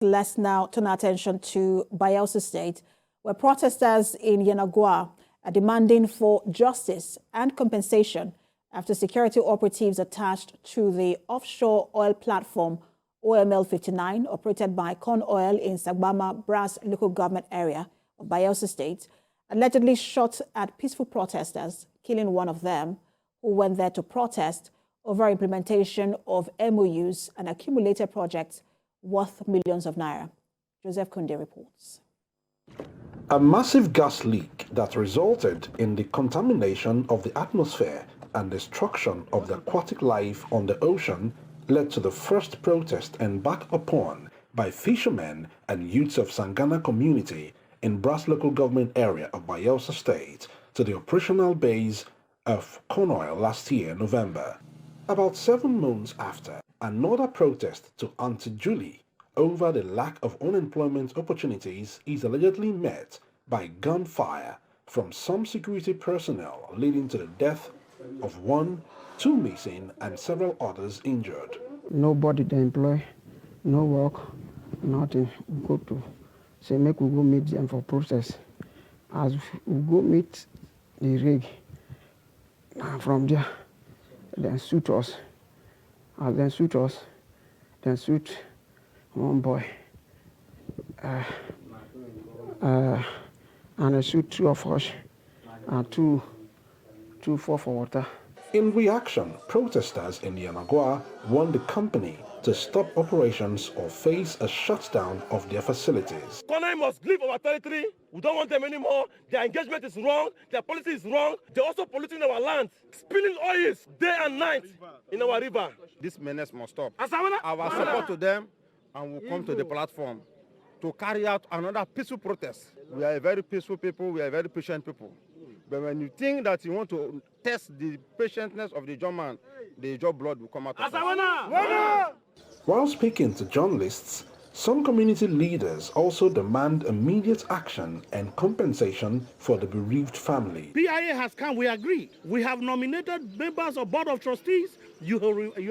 Let's now turn our attention to Bayelsa State, where protesters in Yenagoa are demanding for justice and compensation after security operatives attached to the offshore oil platform OML 59, operated by Con Oil in Sagbama Brass local government area of Bayelsa State, allegedly shot at peaceful protesters, killing one of them who went there to protest over implementation of MOUs and accumulated projects worth millions of naira. Joseph Kunde reports. A massive gas leak that resulted in the contamination of the atmosphere and destruction of the aquatic life on the ocean led to the first protest embarked upon by fishermen and youths of Sangana community in Brass local government area of Bayelsa State to the operational base of Con Oil last year, November. About 7 months after, another protest to Auntie Julie over the lack of unemployment opportunities is allegedly met by gunfire from some security personnel, leading to the death of one, 2 missing, and several others injured. Nobody to employ, no work, nothing. We go to say make we go meet them for process. As we go meet the rig, and from there, then shoot us. As then shoot us, then shoot one boy. And I shoot 2 of us, and two fall for water. In reaction, protesters in Yenagoa warned the company to stop operations or face a shutdown of their facilities. Con Oil must leave our territory. We don't want them anymore. Their engagement is wrong. Their policy is wrong. They're also polluting our land, spilling oils day and night in our river. This menace must stop. Our support to them, and we'll come to the platform to carry out another peaceful protest. We are a very peaceful people. We are a very patient people. But when you think that you want to test the patientness of the German, the job blood will come out of us. While speaking to journalists, some community leaders also demand immediate action and compensation for the bereaved family. PIA has come, we agree. We have nominated members of Board of Trustees. You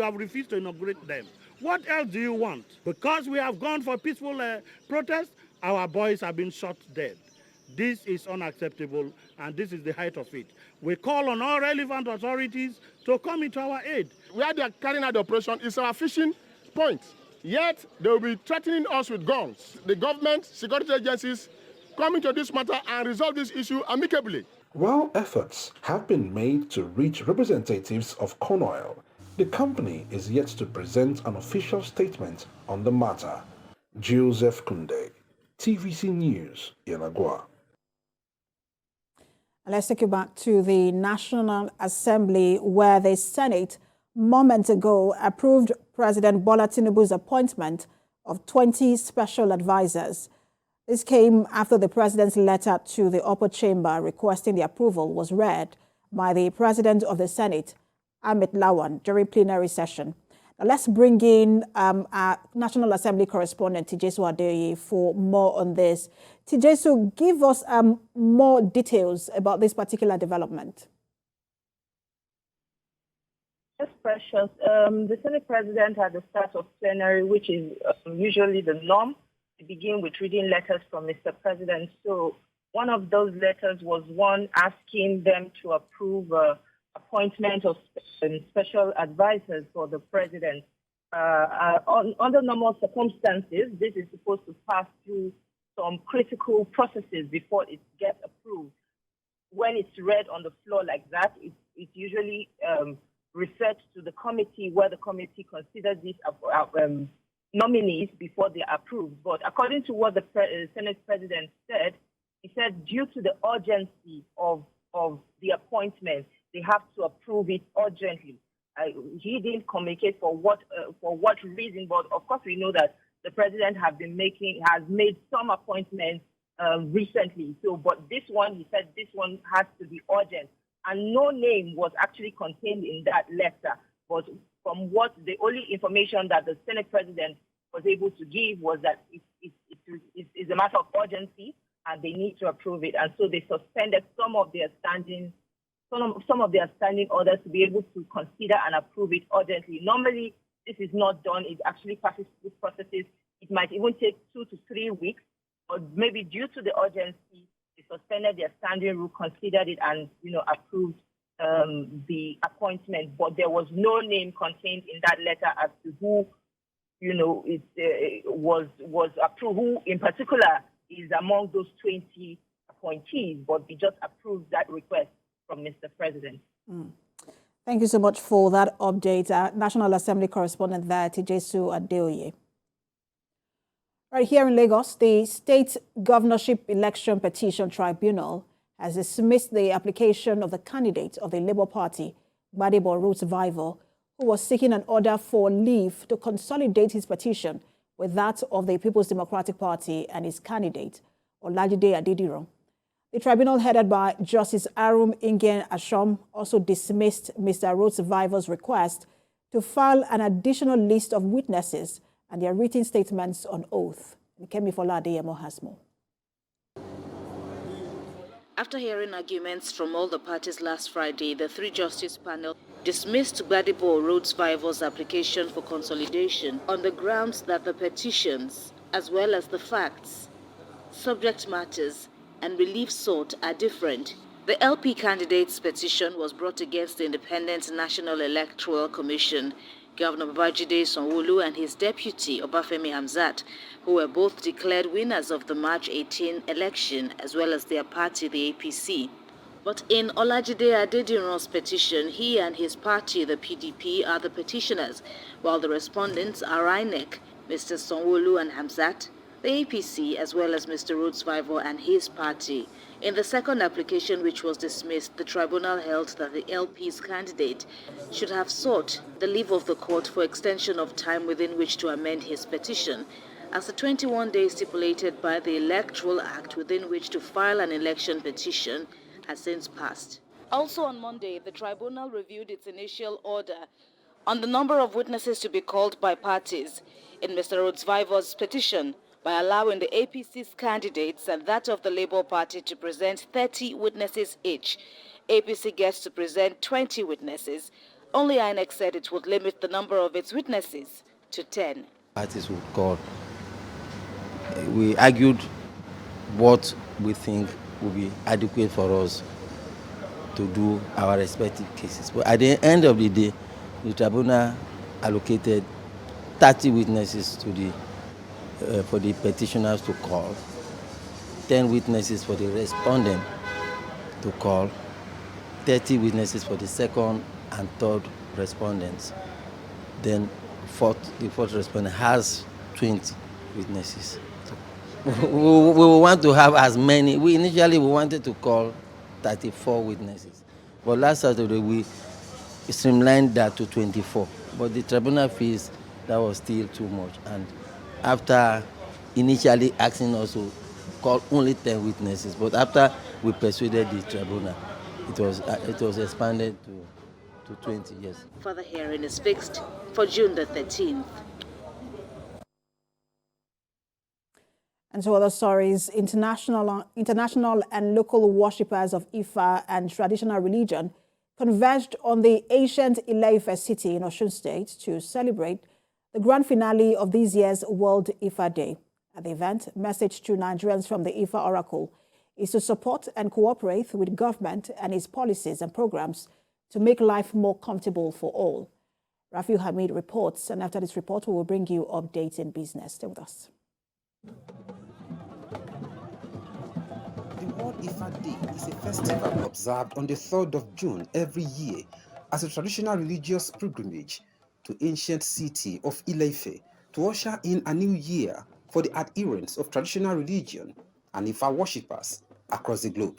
have refused to inaugurate them. What else do you want? Because we have gone for peaceful protest, our boys have been shot dead. This is unacceptable, and this is the height of it. We call on all relevant authorities to come into our aid. Where they are carrying out the operation is our fishing point. Yet they will be threatening us with guns. The government, security agencies, come into this matter and resolve this issue amicably. While efforts have been made to reach representatives of Con Oil, the company is yet to present an official statement on the matter. Joseph Kunde, TVC News, Yenagoa. Let's take you back to the National Assembly, where the Senate moments ago approved President Bola Tinubu's appointment of 20 special advisors. This came after the president's letter to the upper chamber requesting the approval was read by the president of the Senate, Ahmed Lawan, during plenary session. Now let's bring in our National Assembly correspondent, Tijesu Adeye, for more on this. Tijesu, give us more details about this particular development. Yes, Precious. The Senate President at the start of plenary, which is usually the norm, to begin with reading letters from Mr. President. So one of those letters was one asking them to approve appointment of special advisors for the president. Under normal circumstances, this is supposed to pass through some critical processes before it gets approved. When it's read on the floor like that, it's usually referred to the committee, where the committee considers these nominees before they are approved. But according to what the Senate President said, he said due to the urgency of the appointment, they have to approve it urgently. He didn't communicate for what reason, but of course we know that the president has made some appointments recently. So, but this one, he said this one has to be urgent, and no name was actually contained in that letter. But from what the only information that the Senate President was able to give was that it's a matter of urgency, and they need to approve it, and so they suspended some of their standing orders to be able to consider and approve it urgently. Normally, this is not done. It actually passes through processes. It it might even take 2 to 3 weeks, or maybe due to the urgency, they suspended their standing rule, considered it, and approved the appointment. But there was no name contained in that letter as to who was approved, who in particular is among those 20 appointees, but they just approved that request from Mr. President. Thank you so much for that update. National Assembly correspondent there, Tijesu Adeoye. Right here in Lagos, the State Governorship Election Petition Tribunal has dismissed the application of the candidate of the Labour Party, Gbadebo Root Survivor, who was seeking an order for leave to consolidate his petition with that of the People's Democratic Party and his candidate, Olajide Adediran. The tribunal headed by Justice Arum Ingen Ashom also dismissed Mr. Root Survivor's request to file an additional list of witnesses and their written statements on oath. Kemi Fola Adeyemo has more. After hearing arguments from all the parties last Friday, the three-justice panel dismissed Gbadebo Root Survivor's application for consolidation on the grounds that the petitions, as well as the facts, subject matters, and relief sought are different. The LP candidate's petition was brought against the Independent National Electoral Commission, Governor Babajide Sanwo-Olu and his deputy, Obafemi Hamzat, who were both declared winners of the March 18 election, as well as their party, the APC. But in Olajide Adediran's petition, he and his party, the PDP, are the petitioners, while the respondents are INEC, Mr. Sanwo-Olu and Hamzat, the APC, as well as Mr. Root Survivor and his party. In the second application, which was dismissed, the tribunal held that the LP's candidate should have sought the leave of the court for extension of time within which to amend his petition, as the 21 days stipulated by the Electoral Act within which to file an election petition has since passed. Also on Monday, the tribunal reviewed its initial order on the number of witnesses to be called by parties in Mr. Root Survivor's petition, by allowing the APC's candidates and that of the Labour Party to present 30 witnesses each. APC gets to present 20 witnesses. Only INEC said it would limit the number of its witnesses to 10. Parties would call. We argued what we think would be adequate for us to do our respective cases. But at the end of the day, the tribunal allocated 30 witnesses to for the petitioners to call, 10 witnesses for the respondent to call, 30 witnesses for the second and third respondents. Then the fourth respondent has 20 witnesses. We want to have as many. Initially we wanted to call 34 witnesses, but last Saturday we streamlined that to 24. But the tribunal feels that was still too much, and after initially asking us to call only 10 witnesses, but after we persuaded the tribunal, it was expanded to 20 years. Further hearing is fixed for June the 13th. And so other stories, international and local worshippers of Ifa and traditional religion converged on the ancient Ileife city in Osun State to celebrate the grand finale of this year's World Ifa Day. At the event, message to Nigerians from the Ifa Oracle is to support and cooperate with government and its policies and programs to make life more comfortable for all. Rafiu Hamid reports, and after this report, we will bring you updates in business. Stay with us. The World Ifa Day is a festival observed on the 3rd of June every year as a traditional religious pilgrimage to ancient city of Ileife to usher in a new year for the adherents of traditional religion and Ifa worshippers across the globe.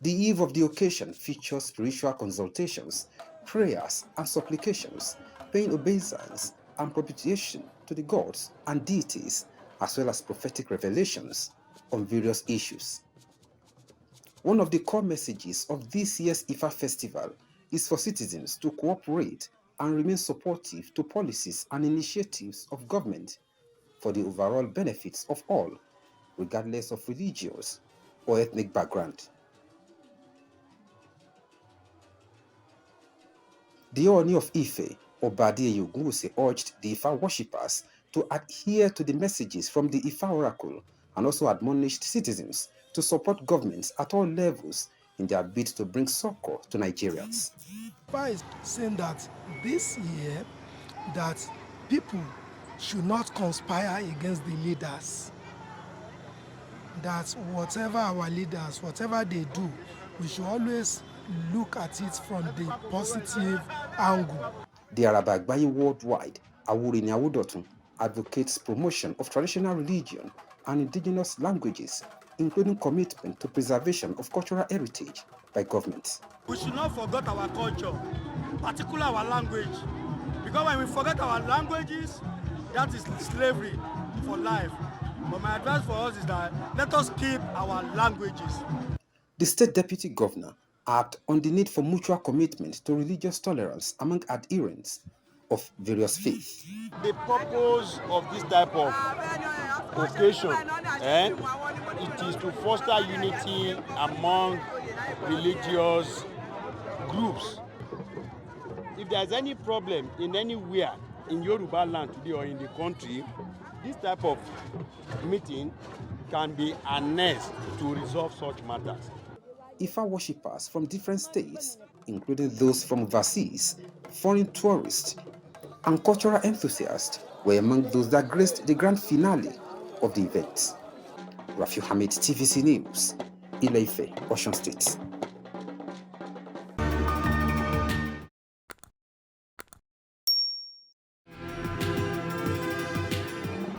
The eve of the occasion features spiritual consultations, prayers and supplications, paying obeisance and propitiation to the gods and deities, as well as prophetic revelations on various issues. One of the core messages of this year's Ifa festival is for citizens to cooperate and remain supportive to policies and initiatives of government for the overall benefits of all, regardless of religious or ethnic background. The Ooni of Ife, Obadiah Ogunwusi, urged the Ifa worshippers to adhere to the messages from the Ifa Oracle and also admonished citizens to support governments at all levels in their bid to bring succor to Nigerians. Ifa is saying that this year that people should not conspire against the leaders. That whatever our leaders, whatever they do, we should always look at it from the positive angle. The Arabagbayi worldwide, Awurini Awudotun, advocates promotion of traditional religion and indigenous languages, including commitment to preservation of cultural heritage by governments. We should not forget our culture, particularly our language, because when we forget our languages, that is slavery for life. But my advice for us is that let us keep our languages. The state deputy governor harped on the need for mutual commitment to religious tolerance among adherents of various faiths. The purpose of this type of occasion, it is to foster unity among religious groups. If there's any problem in anywhere in Yoruba land today or in the country, this type of meeting can be harnessed to resolve such matters. Ifa worshippers from different states, including those from overseas, foreign tourists, and cultural enthusiasts, were among those that graced the grand finale of the event. Rafiu Hamid, TVC News, Ileife, Osun State.